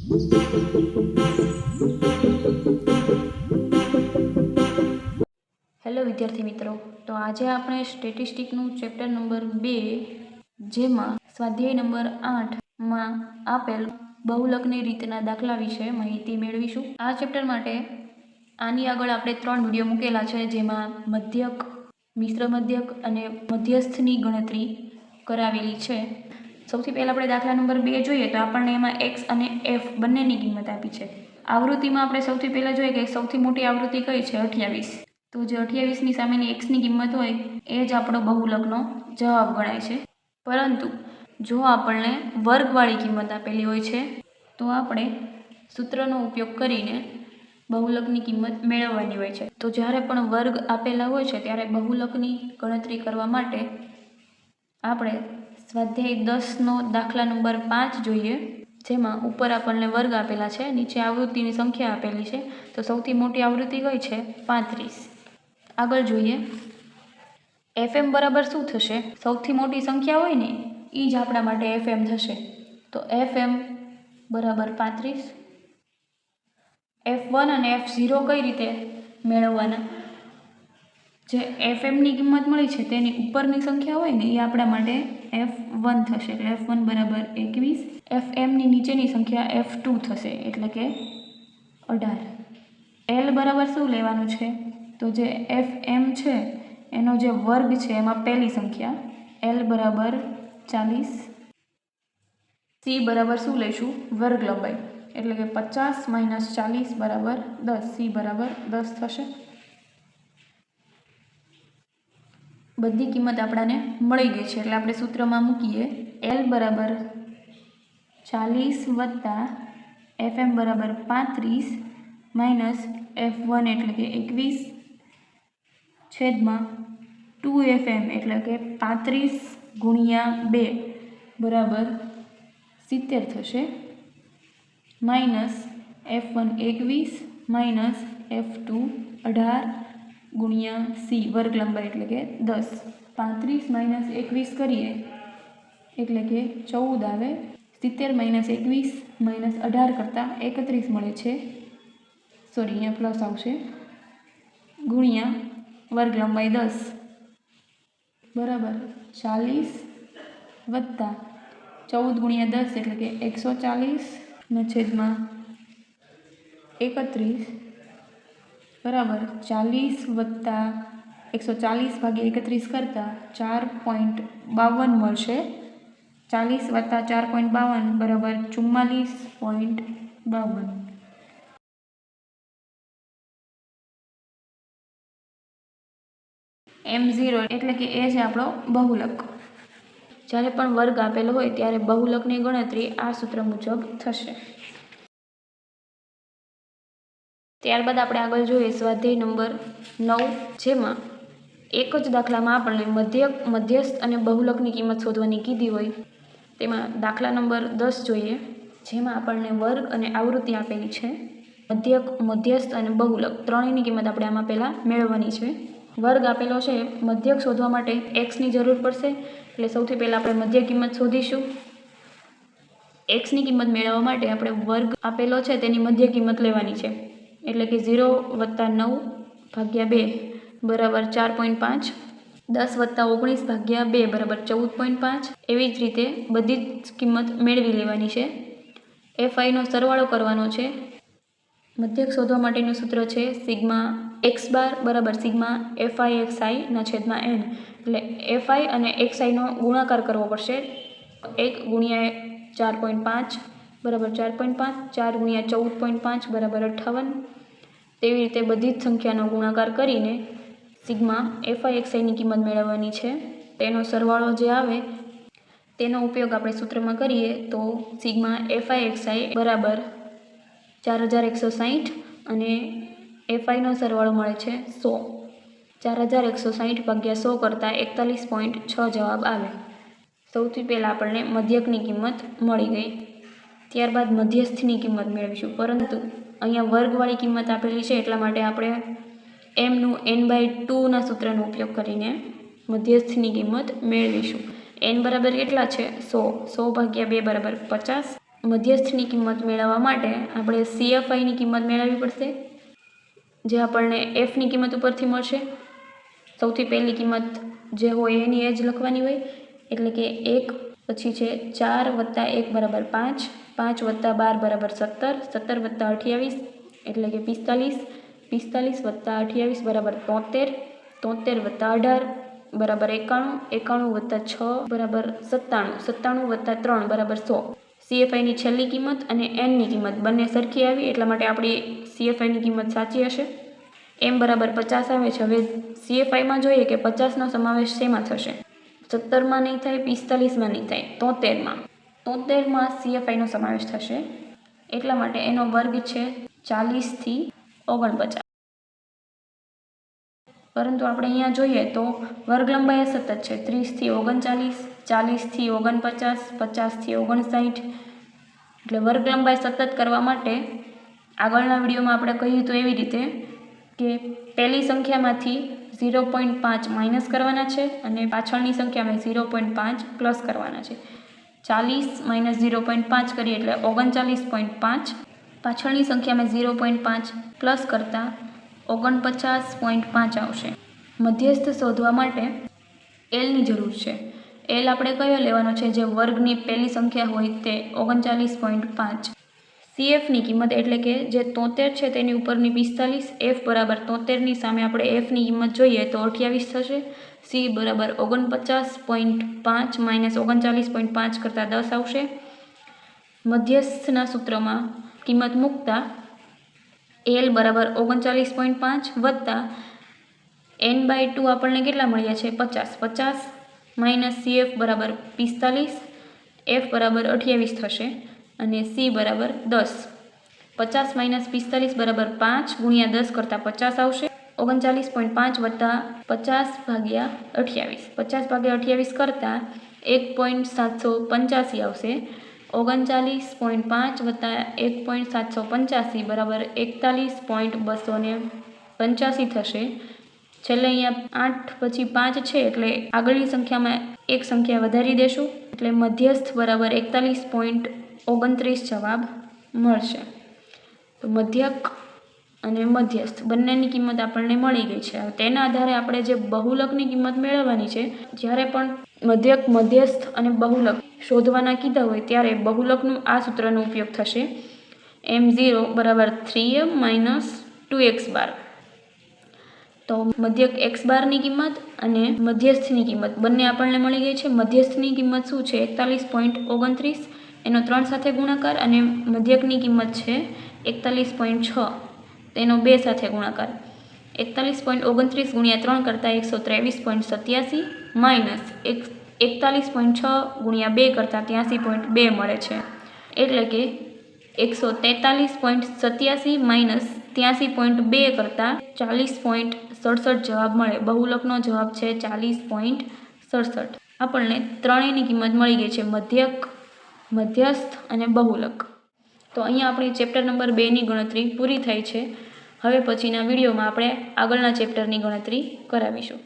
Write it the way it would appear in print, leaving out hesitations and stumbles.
Hello વિદ્યાર્થી મિત્રો, તો આજે આપણે સ્ટેટિસ્ટિકનું ચેપ્ટર નંબર 2 જેમાં સ્વાધ્યાય નંબર 8માં આપેલ બહુલકની રીતના દાખલા વિશે માહિતી મેળવીશું. આ ચેપ્ટર માટે આની આગળ આપણે 3 વિડીયો મૂકેલા છે, જેમાં મધ્યક, મિશ્ર મધ્યક અને મધ્યસ્થની ગણતરી કરાવેલી છે. સૌથી પહેલાં આપણે દાખલા નંબર 2 જોઈએ તો આપણને એમાં x અને f બંનેની કિંમત આપી છે. આવૃત્તિમાં આપણે સૌથી પહેલાં જોઈએ કે સૌથી મોટી આવૃત્તિ કઈ છે? 28. તો જે 28ની સામેની xની કિંમત હોય એ જ આપણો બહુલકનો જવાબ ગણાય છે. પરંતુ જો આપણને વર્ગવાળી કિંમત આપેલી હોય છે તો આપણે સૂત્રનો ઉપયોગ કરીને બહુલકની કિંમત મેળવવાની હોય છે. તો જ્યારે પણ વર્ગ આપેલા હોય છે ત્યારે બહુલકની ગણતરી કરવા માટે આપણે સ્વાધ્યાય 10નો દાખલા નંબર 5 જોઈએ, જેમાં ઉપર આપણને વર્ગ આપેલા છે, નીચે આવૃત્તિની સંખ્યા આપેલી છે. તો સૌથી મોટી આવૃત્તિ કઈ છે? 35. આગળ જોઈએ, fm બરાબર શું થશે? સૌથી મોટી સંખ્યા હોય ને એ જ આપણા માટે fm થશે. તો fm બરાબર 35. f1 અને f0 કઈ રીતે મેળવવાના? જે fmની કિંમત મળી છે તેની ઉપરની સંખ્યા હોય ને એ આપણા માટે f1 થશે, એટલે f1 બરાબર 21. fmની નીચેની સંખ્યા f2 થશે, એટલે કે 18. l બરાબર શું લેવાનું છે? તો જે fm છે એનો જે વર્ગ છે એમાં પહેલી સંખ્યા l બરાબર 40. c બરાબર શું લઈશું? વર્ગ લંબાઈ, એટલે કે 50 - 40 બરાબર 10. c બરાબર 10 થશે. બધી કિંમત આપણાને મળી ગઈ છે, એટલે આપણે સૂત્રમાં મૂકીએ l બરાબર 40 વત્તા fm બરાબર 35 માઇનસ f1 એટલે કે 21 છેદમાં 2fm એટલે કે 35 ગુણ્યા 2 બરાબર 70 થશે, માઇનસ f1 21 માઇનસ f2 18 ગુણ્યા c વર્ગ લંબાઈ એટલે કે 10. 35 માઇનસ 21 કરીએ એટલે કે 14 આવે. 70 માઇનસ 21 માઇનસ 18 કરતાં 31 મળે છે, સોરી અહીંયા પ્લસ આવશે, ગુણ્યા વર્ગ લંબાઈ 10 બરાબર 40 વત્તા 14 ગુણ્યા 10 એટલે કે 140 છેદમાં 31 બરાબર 40 વત્તા 140 ભાગ્યા 31 કરતાં 4.52 મળશે. 40 વત્તા 4.52 બરાબર 44.52. m0 એટલે કે એ છે આપણો બહુલક. જ્યારે પણ વર્ગ આપેલો હોય ત્યારે બહુલકની ગણતરી આ સૂત્ર મુજબ થશે. ત્યારબાદ આપણે આગળ જોઈએ સ્વાધ્યાય નંબર 9, જેમાં એક જ દાખલામાં આપણને મધ્યક, મધ્યસ્થ અને બહુલકની કિંમત શોધવાની કીધી હોય. તેમાં દાખલા નંબર 10 જોઈએ, જેમાં આપણને વર્ગ અને આવૃત્તિ આપેલી છે. મધ્યક, મધ્યસ્થ અને બહુલક ત્રણેયની કિંમત આપણે આમાં પહેલાં મેળવવાની છે. વર્ગ આપેલો છે, મધ્યક શોધવા માટે xની જરૂર પડશે, એટલે સૌથી પહેલાં આપણે મધ્યક કિંમત શોધીશું. xની કિંમત મેળવવા માટે આપણે વર્ગ આપેલો છે તેની મધ્ય કિંમત લેવાની છે, એટલે કે 0 વત્તા 9 ભાગ્યા 2 બરાબર 4.5. 10 વત્તા 19 ભાગ્યા 2 બરાબર 14.5. એવી જ રીતે બધી જ કિંમત મેળવી લેવાની છે. fi નો સરવાળો કરવાનો છે. મધ્યક શોધવા માટેનું સૂત્ર છે સિગ્મા x બાર બરાબર સિગ્મા fi xi ના છેદમાં n. એટલે fi અને xi નો ગુણાકાર કરવો પડશે. 1 ગુણ્યા 4.5 બરાબર 4.5, 4 ગુણ્યા 14.5 બરાબર 58. તેવી રીતે બધી જ સંખ્યાનો ગુણાકાર કરીને સિગ્મા fi xi ની કિંમત મેળવવાની છે. તેનો સરવાળો જે આવે તેનો ઉપયોગ આપણે સૂત્રમાં કરીએ તો સિગ્મા fi xi બરાબર 4160 અને fiનો સરવાળો મળે છે 100. 4160 ભાગ્યા 100 કરતાં 41.6 જવાબ આવે. સૌથી પહેલાં આપણને મધ્યકની કિંમત મળી ગઈ. ત્યારબાદ મધ્યસ્થની કિંમત મેળવીશું, પરંતુ અહીંયા વર્ગવાળી કિંમત આપેલી છે એટલા માટે આપણે mનું n/2 સૂત્રનો ઉપયોગ કરીને મધ્યસ્થની કિંમત મેળવીશું. n બરાબર કેટલા છે? 100. 100 ભાગ્યા 2 બરાબર 50 મધ્યસ્થની કિંમત મેળવવા માટે આપણે CFIની કિંમત મેળવવી પડશે, જે આપણને Fની કિંમત ઉપરથી મળશે. સૌથી પહેલી કિંમત જે હોય એની એ જ લખવાની હોય, એટલે કે 1, પછી છે 4 + 1 = 5, 5 + 12 = 17, 17 + 28 એટલે કે 45, 45 + 28 = 73, 73 + 18 = 91, 91 + 6 = 97, 97 + 3 = 100. CFIની છેલ્લી કિંમત અને Nની કિંમત બંને સરખી આવી, એટલા માટે આપણી CFIની કિંમત સાચી હશે. M = 50 આવે છે. હવે CFIમાં જોઈએ કે 50નો સમાવેશ શેમાં થશે? 17માં નહીં થાય, 45માં નહીં થાય, 73માં. 73માં CFIનો સમાવેશ થશે, એટલા માટે એનો વર્ગ છે 40 થી 49. પરંતુ આપણે અહીંયા જોઈએ તો વર્ગ લંબાઈ સતત છે, 30 થી 39, 40 થી 49, 50 થી 59. એટલે વર્ગ લંબાઈ સતત કરવા માટે આગળના વિડીયોમાં આપણે કહ્યું હતું એવી રીતે કે પહેલી સંખ્યામાંથી 0.5 માઇનસ કરવાના છે અને પાછળની સંખ્યામાં 0.5 પ્લસ કરવાના છે. 40 - 0.5 કરીએ એટલે 39.5, પાછળની સંખ્યામાં 0.5 પ્લસ કરતાં 49.5 આવશે. મધ્યસ્થ શોધવા માટે Lની જરૂર છે. L આપણે કયો લેવાનો છે? જે વર્ગની પહેલી સંખ્યા હોય તે 39.5. CFની કિંમત એટલે કે જે 73 છે તેની ઉપરની 45, F બરાબર 73ની સામે આપણે Fની કિંમત જોઈએ તો 28 થશે. C બરાબર 49.5 - 39.5 કરતાં 10 આવશે. મધ્યસ્થના સૂત્રમાં કિંમત મૂકતા L બરાબર 39.5 વત્તા n/2 આપણને કેટલા મળ્યા છે? 50. 50 - CF બરાબર 45, F બરાબર 28 થશે અને C બરાબર 10. 50 - 45 બરાબર 5 × 10 કરતાં 50 આવશે. 39.5 વત્તા 50/28. 50/28 કરતાં 1.785 આવશે. 39.5 વત્તા 1.785 બરાબર 41.285 થશે. છેલ્લે અહીંયા 8 પછી 5 છે એટલે આગળની સંખ્યામાં એક સંખ્યા વધારી દેશું, એટલે મધ્યસ્થ બરાબર 41.29 જવાબ મળશે. તો મધ્યક અને મધ્યસ્થ બંનેની કિંમત આપણને મળી ગઈ છે. તેના આધારે આપણે જે બહુલકની કિંમત મેળવવાની છે, જ્યારે પણ મધ્યક, મધ્યસ્થ અને બહુલક શોધવાના કીધા હોય ત્યારે બહુલકનું આ સૂત્રનો ઉપયોગ થશે. M0 બરાબર 3m - 2x બાર. તો મધ્યક x બારની કિંમત અને મધ્યસ્થની કિંમત બંને આપણને મળી ગઈ છે. મધ્યસ્થની કિંમત શું છે? 41.29, એનો 3 સાથે ગુણાકાર, અને મધ્યકની કિંમત છે 41.6, તેનો 2 સાથે ગુણાકાર. 41.29 × 3 કરતાં 123.87 માઇનસ 41.6 × 2 કરતાં 83.2 મળે છે. એટલે કે 143.87 માઇનસ 83.2 કરતાં 40.67 જવાબ મળે. બહુલકનો જવાબ છે 40.67. આપણને ત્રણેયની કિંમત મળી ગઈ છે, મધ્યક, મધ્યસ્થ અને બહુલક. તો અહીંયા આપણી ચેપ્ટર નંબર 2ની ગણતરી પૂરી થાય છે. હવે પછીના વિડીયોમાં આપણે આગળના ચેપ્ટરની ગણતરી કરાવીશું.